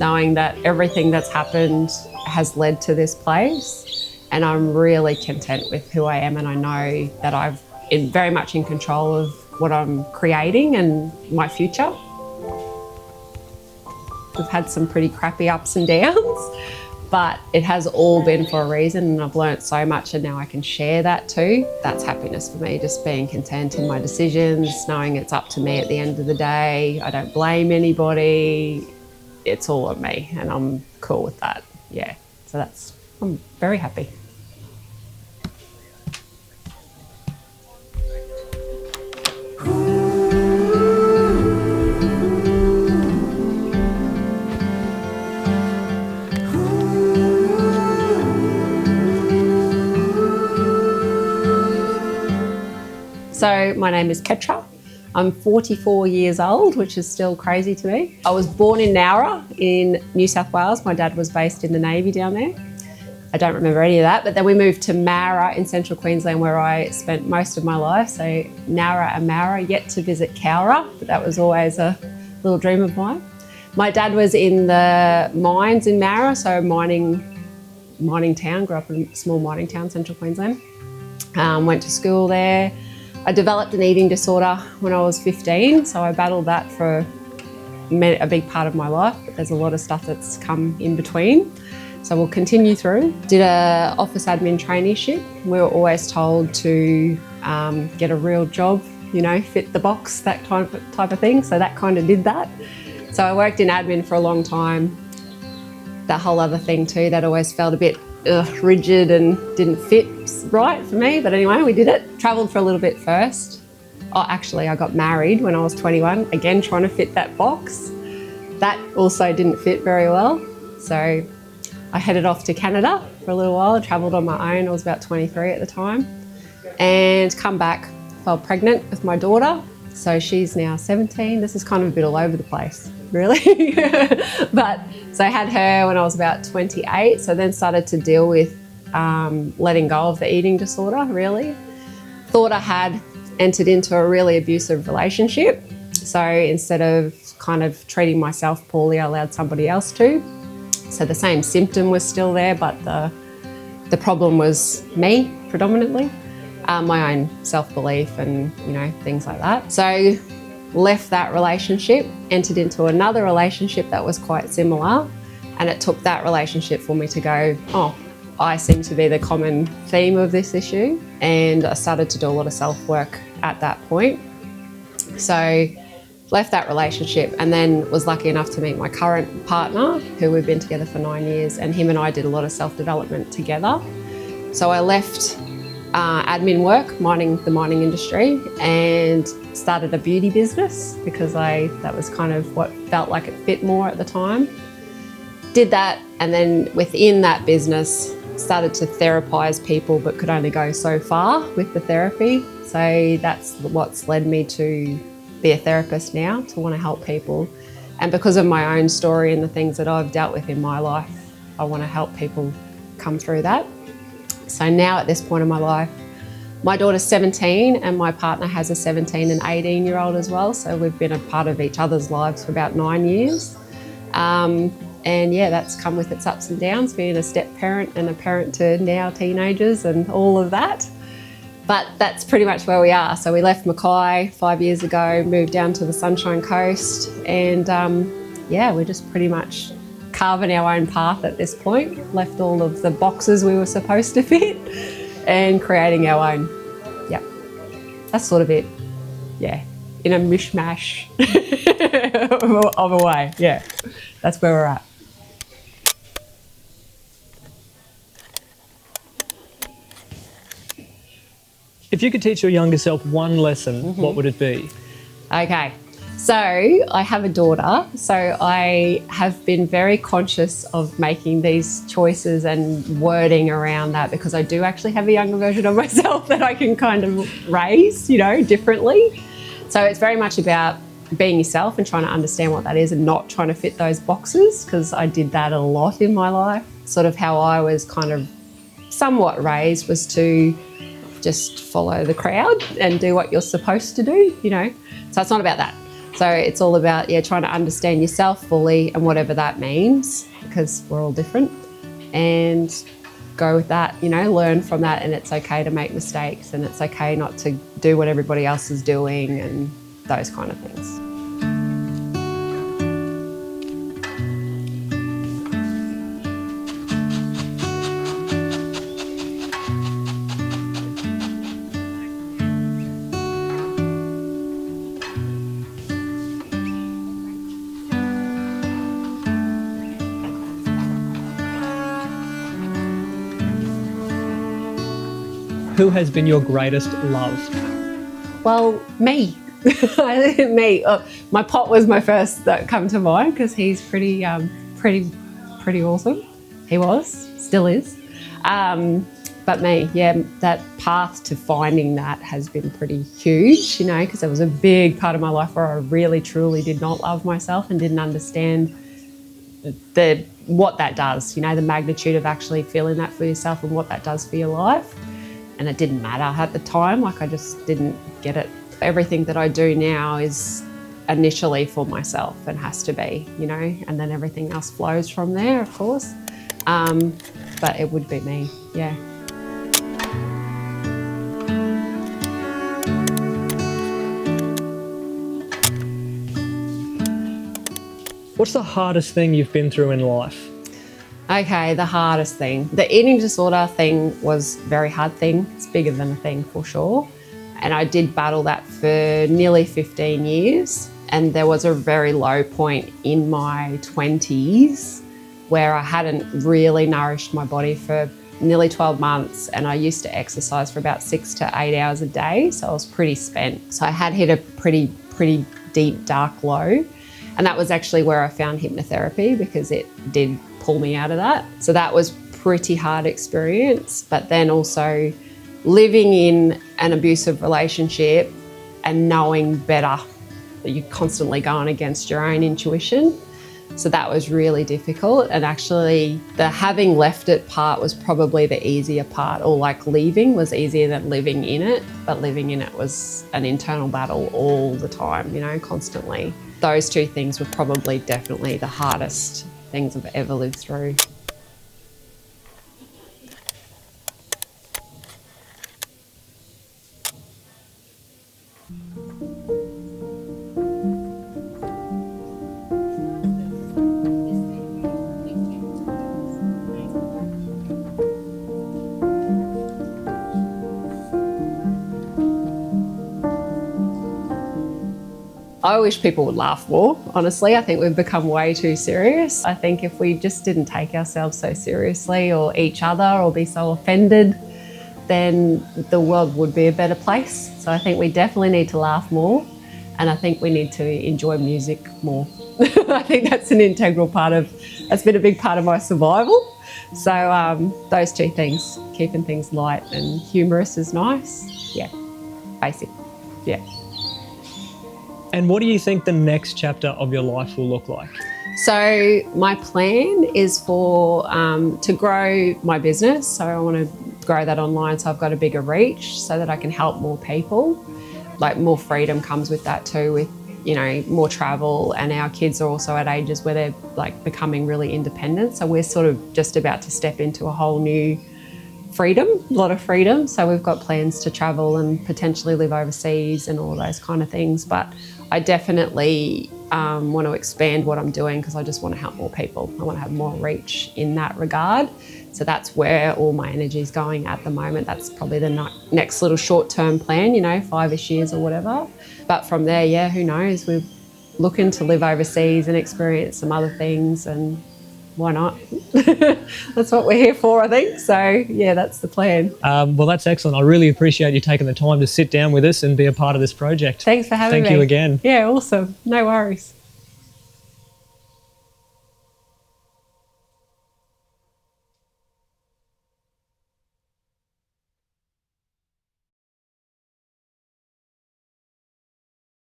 knowing that everything that's happened has led to this place, and I'm really content with who I am, and I know that I'm very much in control of what I'm creating and my future. We've had some pretty crappy ups and downs, but it has all been for a reason, and I've learnt so much, and now I can share that too. That's happiness for me, just being content in my decisions, knowing it's up to me at the end of the day. I don't blame anybody. It's all on me, and I'm cool with that. Yeah, so I'm very happy. So my name is Petra. I'm 44 years old, which is still crazy to me. I was born in Nowra in New South Wales. My dad was based in the Navy down there. I don't remember any of that, but then we moved to Mara in central Queensland, where I spent most of my life. So Nowra and Mara, yet to visit Cowra, but that was always a little dream of mine. My dad was in the mines in Mara, so mining town, grew up in a small mining town, central Queensland. Went to school there. I developed an eating disorder when I was 15, so I battled that for a big part of my life, but there's a lot of stuff that's come in between. So we'll continue through. Did a office admin traineeship. We were always told to get a real job, fit the box, that type of thing. So that kind of did that. So I worked in admin for a long time. That whole other thing too, that always felt a bit rigid and didn't fit right for me. But anyway, we did it. Travelled for a little bit first. Oh, actually, I got married when I was 21, again, trying to fit that box. That also didn't fit very well. So I headed off to Canada for a little while. I travelled on my own. I was about 23 at the time. And come back, fell pregnant with my daughter. So she's now 17. This is kind of a bit all over the place, really. But so I had her when I was about 28. So then started to deal with letting go of the eating disorder, really. Thought I had entered into a really abusive relationship. So instead of kind of treating myself poorly, I allowed somebody else to. So the same symptom was still there, but the problem was me predominantly. My own self-belief and, things like that. So left that relationship, entered into another relationship that was quite similar, and it took that relationship for me to go, oh, I seem to be the common theme of this issue, and I started to do a lot of self-work at that point. So left that relationship and then was lucky enough to meet my current partner, who we've been together for 9 years, and him and I did a lot of self-development together. So I left admin work, the mining industry, and started a beauty business because that was kind of what felt like it fit more at the time. Did that, and then within that business started to therapize people, but could only go so far with the therapy. So that's what's led me to be a therapist now, to want to help people. And because of my own story and the things that I've dealt with in my life, I want to help people come through that. So now at this point in my life, my daughter's 17 and my partner has a 17 and 18-year-old as well. So we've been a part of each other's lives for about 9 years. And yeah, that's come with its ups and downs, being a step parent and a parent to now teenagers and all of that. But that's pretty much where we are. So we left Mackay 5 years ago, moved down to the Sunshine Coast, and yeah, we're just pretty much carving our own path at this point. Left all of the boxes we were supposed to fit and creating our own. Yeah, that's sort of it. Yeah, in a mishmash of a way. Yeah, that's where we're at. If you could teach your younger self one lesson, what would it be? Okay, so I have a daughter, so I have been very conscious of making these choices and wording around that, because I do actually have a younger version of myself that I can kind of raise, differently. So it's very much about being yourself and trying to understand what that is and not trying to fit those boxes, because I did that a lot in my life. Sort of how I was kind of somewhat raised was to just follow the crowd and do what you're supposed to do, So it's not about that. So it's all about, trying to understand yourself fully and whatever that means, because we're all different, and go with that, learn from that, and it's okay to make mistakes, and it's okay not to do what everybody else is doing and those kind of things. Who has been your greatest love? Well, me. Me. My pot was my first that come to mind because he's pretty awesome. He was, still is. But me, that path to finding that has been pretty huge, because there was a big part of my life where I really, truly did not love myself and didn't understand what that does, the magnitude of actually feeling that for yourself and what that does for your life. And it didn't matter at the time, I just didn't get it. Everything that I do now is initially for myself and has to be, and then everything else flows from there, of course. But it would be me, yeah. What's the hardest thing you've been through in life? Okay, the hardest thing. The eating disorder thing was a very hard thing. It's bigger than a thing for sure. And I did battle that for nearly 15 years. And there was a very low point in my 20s where I hadn't really nourished my body for nearly 12 months. And I used to exercise for about 6 to 8 hours a day. So I was pretty spent. So I had hit a pretty deep, dark low. And that was actually where I found hypnotherapy, because it did pull me out of that. So that was pretty hard experience. But then also living in an abusive relationship and knowing better that you're constantly going against your own intuition. So that was really difficult. And actually the having left it part was probably the easier part, or like leaving was easier than living in it. But living in it was an internal battle all the time, constantly. Those two things were probably definitely the hardest things I've ever lived through. I wish people would laugh more, honestly. I think we've become way too serious. I think if we just didn't take ourselves so seriously, or each other, or be so offended, then the world would be a better place. So I think we definitely need to laugh more, and I think we need to enjoy music more. I think that's an integral that's been a big part of my survival. So those two things, keeping things light and humorous is nice. Yeah, basic, yeah. And what do you think the next chapter of your life will look like? So my plan is to grow my business. So I want to grow that online so I've got a bigger reach so that I can help more people. Like more freedom comes with that too, with more travel, and our kids are also at ages where they're like becoming really independent. So we're sort of just about to step into a whole new freedom, a lot of freedom. So we've got plans to travel and potentially live overseas and all those kind of things. But I definitely want to expand what I'm doing because I just want to help more people. I want to have more reach in that regard. So that's where all my energy is going at the moment. That's probably the next little short-term plan, 5-ish years or whatever. But from there, yeah, who knows? We're looking to live overseas and experience some other things, and why not? That's what we're here for, I think. So yeah, that's the plan. Well, that's excellent. I really appreciate you taking the time to sit down with us and be a part of this project. Thanks for having me. Thank you again. Yeah, awesome. No worries.